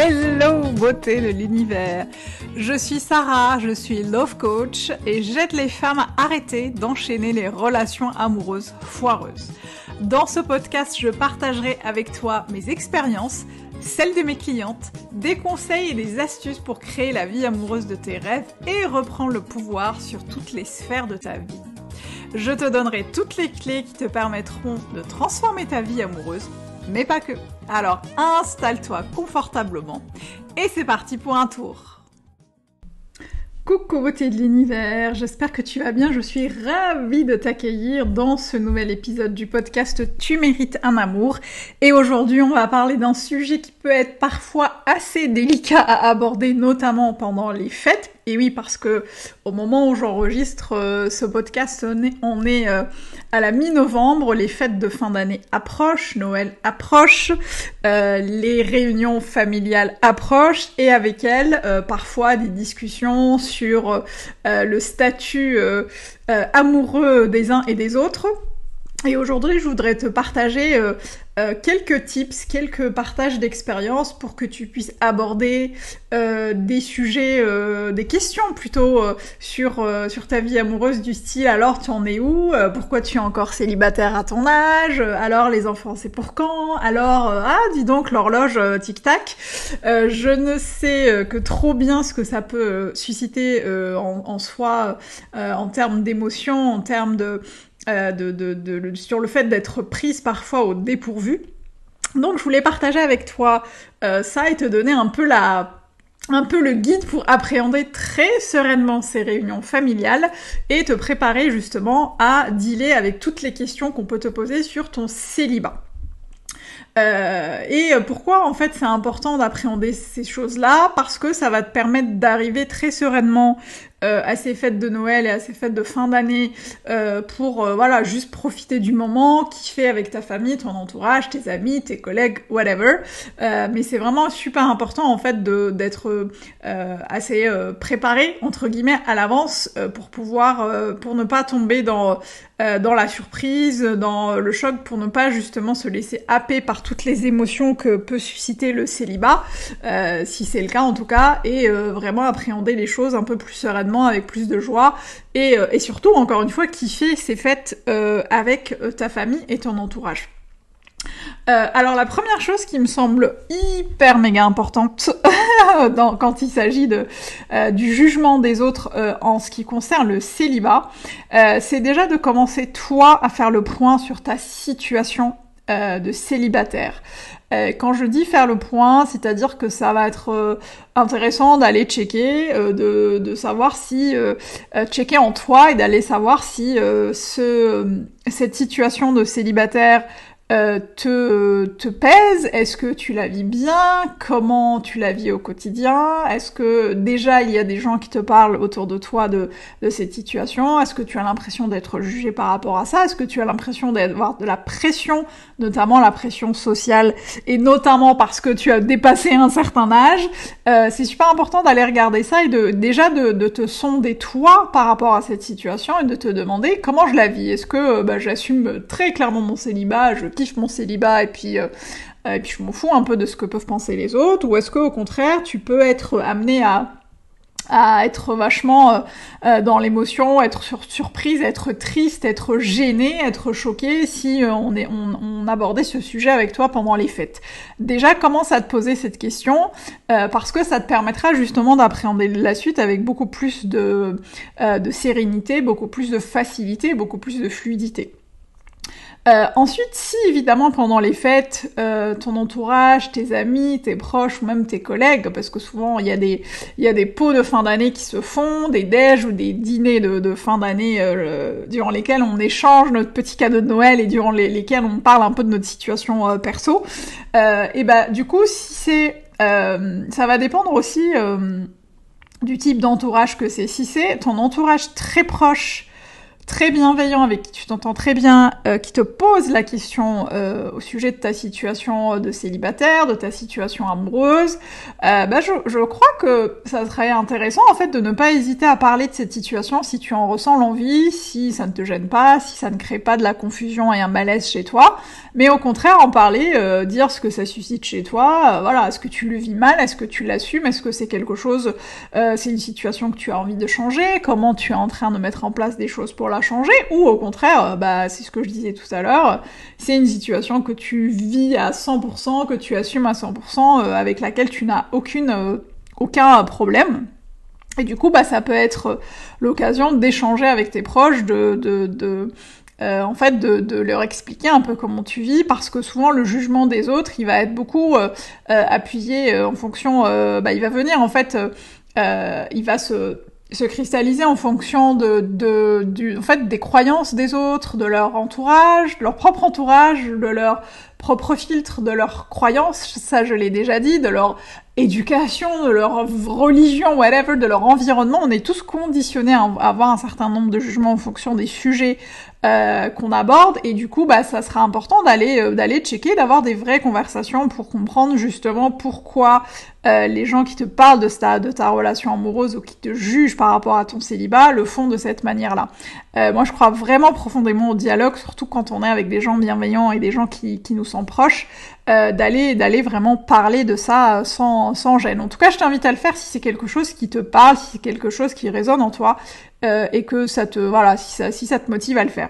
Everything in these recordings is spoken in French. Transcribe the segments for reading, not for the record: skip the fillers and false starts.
Hello beauté de l'univers. Je suis Sarah, je suis love coach et j'aide les femmes à arrêter d'enchaîner les relations amoureuses foireuses. Dans ce podcast, je partagerai avec toi mes expériences, celles de mes clientes, des conseils et des astuces pour créer la vie amoureuse de tes rêves et reprendre le pouvoir sur toutes les sphères de ta vie. Je te donnerai toutes les clés qui te permettront de transformer ta vie amoureuse, mais pas que. Alors installe-toi confortablement et c'est parti pour un tour. Coucou beauté de l'univers, j'espère que tu vas bien, je suis ravie de t'accueillir dans ce nouvel épisode du podcast Tu mérites un amour. Et aujourd'hui on va parler d'un sujet qui peut être parfois assez délicat à aborder, notamment pendant les fêtes. Et oui, parce que au moment où j'enregistre ce podcast, on est à la mi-novembre, les fêtes de fin d'année approchent, Noël approche, les réunions familiales approchent, et avec elles, parfois des discussions sur le statut amoureux des uns et des autres. Et aujourd'hui, je voudrais te partager quelques tips, quelques partages d'expériences pour que tu puisses aborder des sujets, des questions plutôt sur ta vie amoureuse du style « Alors, tu en es où ? Pourquoi tu es encore célibataire à ton âge ? Alors, les enfants, c'est pour quand ? Alors, dis donc, l'horloge, tic-tac ». Je ne sais que trop bien ce que ça peut susciter en soi, en termes d'émotions, en termes sur le fait d'être prise parfois au dépourvu. Donc je voulais partager avec toi ça et te donner un peu le guide pour appréhender très sereinement ces réunions familiales et te préparer justement à dealer avec toutes les questions qu'on peut te poser sur ton célibat. Et pourquoi en fait c'est important d'appréhender ces choses-là ? Parce que ça va te permettre d'arriver très sereinement à ces fêtes de Noël et à ces fêtes de fin d'année pour juste profiter du moment, kiffer avec ta famille, ton entourage, tes amis, tes collègues, whatever. Mais c'est vraiment super important en fait d'être assez préparé entre guillemets à l'avance pour ne pas tomber dans la surprise, dans le choc, pour ne pas justement se laisser happer par toutes les émotions que peut susciter le célibat, si c'est le cas en tout cas, et vraiment appréhender les choses un peu plus sereinement, avec plus de joie, et surtout, encore une fois, kiffer ces fêtes avec ta famille et ton entourage. Alors la première chose qui me semble hyper méga importante quand il s'agit du jugement des autres en ce qui concerne le célibat, c'est déjà de commencer toi à faire le point sur ta situation de célibataire. Quand je dis faire le point, c'est-à-dire que ça va être intéressant d'aller checker, de savoir si checker en toi et d'aller savoir si cette situation de célibataire te pèse. Est-ce que tu la vis bien ? Comment tu la vis au quotidien ? Est-ce que déjà il y a des gens qui te parlent autour de toi de cette situation ? Est-ce que tu as l'impression d'être jugé par rapport à ça ? Est-ce que tu as l'impression d'avoir de la pression, notamment la pression sociale, et notamment parce que tu as dépassé un certain âge ? C'est super important d'aller regarder ça et de te sonder toi par rapport à cette situation et de te demander comment je la vis. Est-ce que j'assume très clairement mon célibat, je kiffe mon célibat et puis je m'en fous un peu de ce que peuvent penser les autres, ou est-ce que au contraire tu peux être amené à être vachement dans l'émotion, être surprise, être triste, être gêné, être choqué si on abordait ce sujet avec toi pendant les fêtes. Déjà, commence à te poser cette question parce que ça te permettra justement d'appréhender la suite avec beaucoup plus de sérénité, beaucoup plus de facilité, beaucoup plus de fluidité. Ensuite, si évidemment pendant les fêtes, ton entourage, tes amis, tes proches ou même tes collègues, parce que souvent il y a des pots de fin d'année qui se font, des déj ou des dîners de fin d'année durant lesquels on échange notre petit cadeau de Noël et durant lesquels on parle un peu de notre situation perso. Et du coup, si ça va dépendre aussi du type d'entourage que c'est. Si c'est ton entourage très proche, très bienveillant, avec qui tu t'entends très bien, qui te pose la question au sujet de ta situation de célibataire, de ta situation amoureuse, je crois que ça serait intéressant en fait de ne pas hésiter à parler de cette situation si tu en ressens l'envie, si ça ne te gêne pas, si ça ne crée pas de la confusion et un malaise chez toi, mais au contraire en parler, dire ce que ça suscite chez toi, voilà, est-ce que tu le vis mal, est-ce que tu l'assumes, est-ce que c'est quelque chose, c'est une situation que tu as envie de changer, comment tu es en train de mettre en place des choses pour la changer, ou au contraire, c'est ce que je disais tout à l'heure, c'est une situation que tu vis à 100%, que tu assumes à 100%, avec laquelle tu n'as aucun problème. Et du coup, ça peut être l'occasion d'échanger avec tes proches, en fait, de leur expliquer un peu comment tu vis, parce que souvent le jugement des autres, il va être beaucoup appuyé en fonction, il va venir en fait, il va se cristalliser en fonction en fait, des croyances des autres, de leur entourage, de leur propre entourage, de leur propre filtre, de leurs croyances, ça je l'ai déjà dit, de leur éducation, de leur religion, whatever, de leur environnement. On est tous conditionnés à avoir un certain nombre de jugements en fonction des sujets qu'on aborde, et du coup ça sera important d'aller checker, d'avoir des vraies conversations pour comprendre justement pourquoi les gens qui te parlent de ta relation amoureuse ou qui te jugent par rapport à ton célibat le font de cette manière-là. Moi je crois vraiment profondément au dialogue, surtout quand on est avec des gens bienveillants et des gens qui nous sont proches, d'aller vraiment parler de ça sans gêne. En tout cas, je t'invite à le faire si c'est quelque chose qui te parle, si c'est quelque chose qui résonne en toi, et que ça te, voilà, si ça te motive à le faire.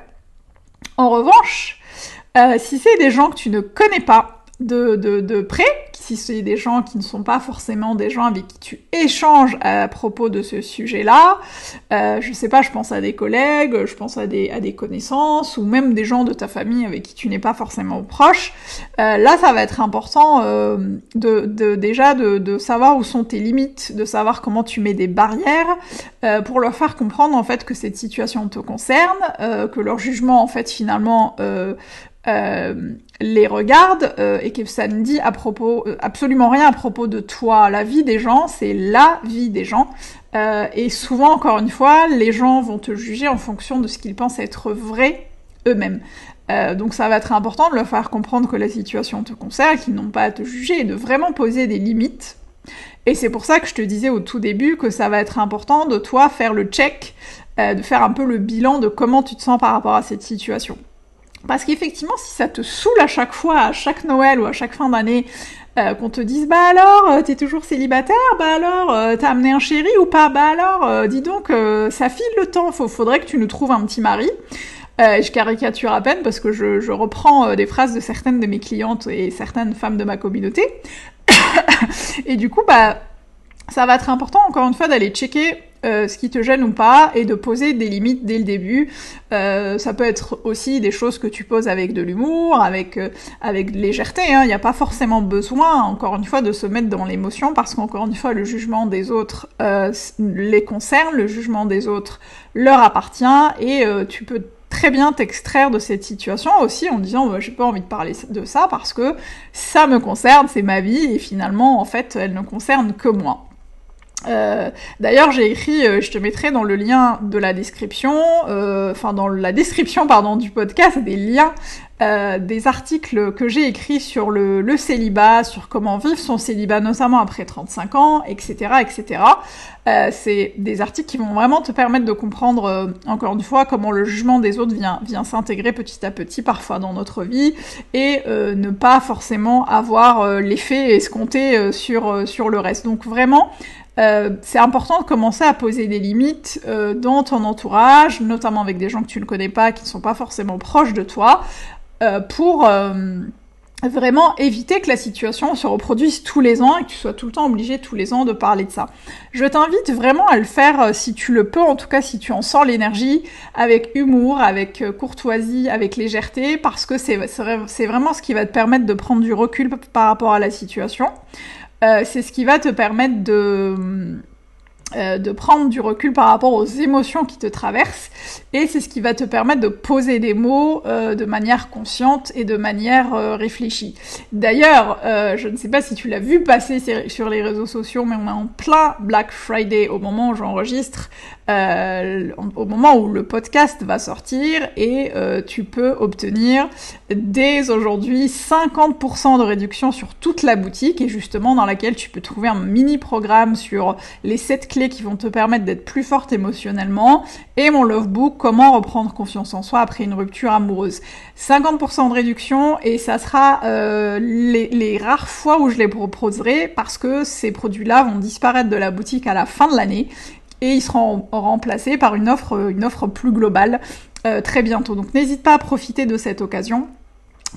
En revanche, si c'est des gens que tu ne connais pas de près, si c'est des gens qui ne sont pas forcément des gens avec qui tu échanges à propos de ce sujet-là, je sais pas, je pense à des collègues, je pense à des connaissances, ou même des gens de ta famille avec qui tu n'es pas forcément proche, là ça va être important déjà de savoir où sont tes limites, de savoir comment tu mets des barrières, pour leur faire comprendre en fait que cette situation te concerne, que leur jugement en fait finalement les regarde, et que ça ne dit absolument rien à propos de toi. La vie des gens, c'est la vie des gens, et souvent, encore une fois, les gens vont te juger en fonction de ce qu'ils pensent être vrai eux-mêmes. Donc ça va être important de leur faire comprendre que la situation te concerne, qu'ils n'ont pas à te juger, et de vraiment poser des limites. Et c'est pour ça que je te disais au tout début que ça va être important de toi faire le check, de faire un peu le bilan de comment tu te sens par rapport à cette situation. Parce qu'effectivement, si ça te saoule à chaque fois, à chaque Noël ou à chaque fin d'année, qu'on te dise « Bah alors, t'es toujours célibataire ? Bah alors, t'as amené un chéri ou pas ? Bah alors, dis donc, ça file le temps, faudrait que tu nous trouves un petit mari. » Je caricature à peine parce que je reprends des phrases de certaines de mes clientes et certaines femmes de ma communauté. Et du coup, ça va être important, encore une fois, d'aller checker ce qui te gêne ou pas, et de poser des limites dès le début. Ça peut être aussi des choses que tu poses avec de l'humour, avec légèreté, hein. Il n'y a pas forcément besoin, encore une fois, de se mettre dans l'émotion, parce qu'encore une fois, le jugement des autres les concerne, le jugement des autres leur appartient, et tu peux très bien t'extraire de cette situation aussi en disant j'ai pas envie de parler de ça parce que ça me concerne, c'est ma vie, et finalement en fait elle ne concerne que moi. D'ailleurs j'ai écrit, je te mettrai dans le lien de la description, dans la description du podcast, des liens, des articles que j'ai écrits sur le célibat, sur comment vivre son célibat, notamment après 35 ans, etc., etc. C'est des articles qui vont vraiment te permettre de comprendre, encore une fois, comment le jugement des autres vient s'intégrer petit à petit, parfois dans notre vie, et ne pas forcément avoir l'effet escompté sur le reste. Donc vraiment, c'est important de commencer à poser des limites dans ton entourage, notamment avec des gens que tu ne connais pas, qui ne sont pas forcément proches de toi, pour vraiment éviter que la situation se reproduise tous les ans et que tu sois tout le temps obligé tous les ans de parler de ça. Je t'invite vraiment à le faire si tu le peux, en tout cas si tu en sens l'énergie, avec humour, avec courtoisie, avec légèreté, parce que c'est vraiment ce qui va te permettre de prendre du recul par rapport à la situation. C'est ce qui va te permettre de prendre du recul par rapport aux émotions qui te traversent, et c'est ce qui va te permettre de poser des mots de manière consciente et de manière réfléchie. D'ailleurs, je ne sais pas si tu l'as vu passer sur les réseaux sociaux, mais on est en plein Black Friday au moment où j'enregistre, au moment où le podcast va sortir, et tu peux obtenir dès aujourd'hui 50% de réduction sur toute la boutique, et justement dans laquelle tu peux trouver un mini programme sur les 7 clés qui vont te permettre d'être plus forte émotionnellement, et mon love book, comment reprendre confiance en soi après une rupture amoureuse. 50% de réduction, et ça sera les rares fois où je les proposerai, parce que ces produits-là vont disparaître de la boutique à la fin de l'année, et ils seront remplacés par une offre plus globale très bientôt. Donc n'hésite pas à profiter de cette occasion.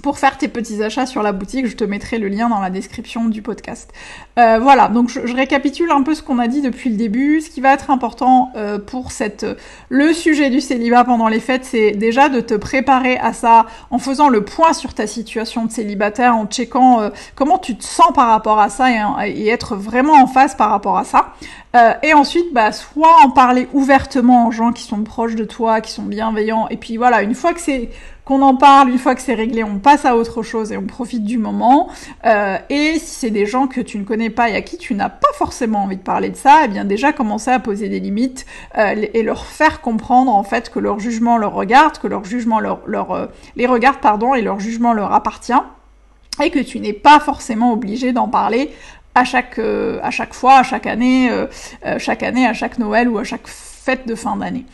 Pour faire tes petits achats sur la boutique, je te mettrai le lien dans la description du podcast. Voilà, donc je récapitule un peu ce qu'on a dit depuis le début. Ce qui va être important pour le sujet du célibat pendant les fêtes, c'est déjà de te préparer à ça en faisant le point sur ta situation de célibataire, en checkant comment tu te sens par rapport à ça, et être vraiment en phase par rapport à ça. Et ensuite, soit en parler ouvertement aux gens qui sont proches de toi, qui sont bienveillants, et puis voilà, une fois qu'on en parle, une fois que c'est réglé, on passe à autre chose et on profite du moment. Et si c'est des gens que tu ne connais pas et à qui tu n'as pas forcément envie de parler de ça, eh bien déjà commencer à poser des limites et leur faire comprendre en fait que leur jugement leur regarde, que leur jugement les regarde, et leur jugement leur appartient, et que tu n'es pas forcément obligé d'en parler à chaque fois, à chaque année, à chaque Noël ou à chaque fête de fin d'année.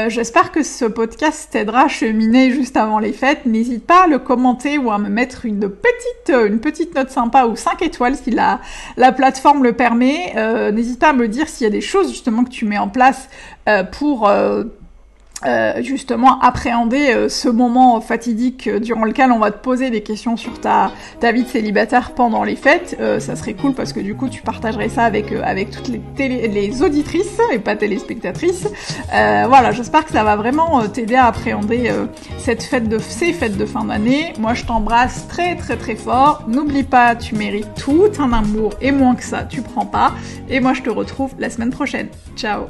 J'espère que ce podcast t'aidera à cheminer juste avant les fêtes. N'hésite pas à le commenter ou à me mettre une petite note sympa ou 5 étoiles si la plateforme le permet. N'hésite pas à me dire s'il y a des choses justement que tu mets en place pour justement appréhender ce moment fatidique durant lequel on va te poser des questions sur ta vie de célibataire pendant les fêtes. Ça serait cool parce que du coup tu partagerais ça avec toutes les auditrices et pas téléspectatrices. Voilà, j'espère que ça va vraiment t'aider à appréhender ces fêtes de fin d'année. Moi je t'embrasse très très très fort. N'oublie pas, tu mérites tout un amour, et moins que ça tu prends pas. Et moi je te retrouve la semaine prochaine. Ciao.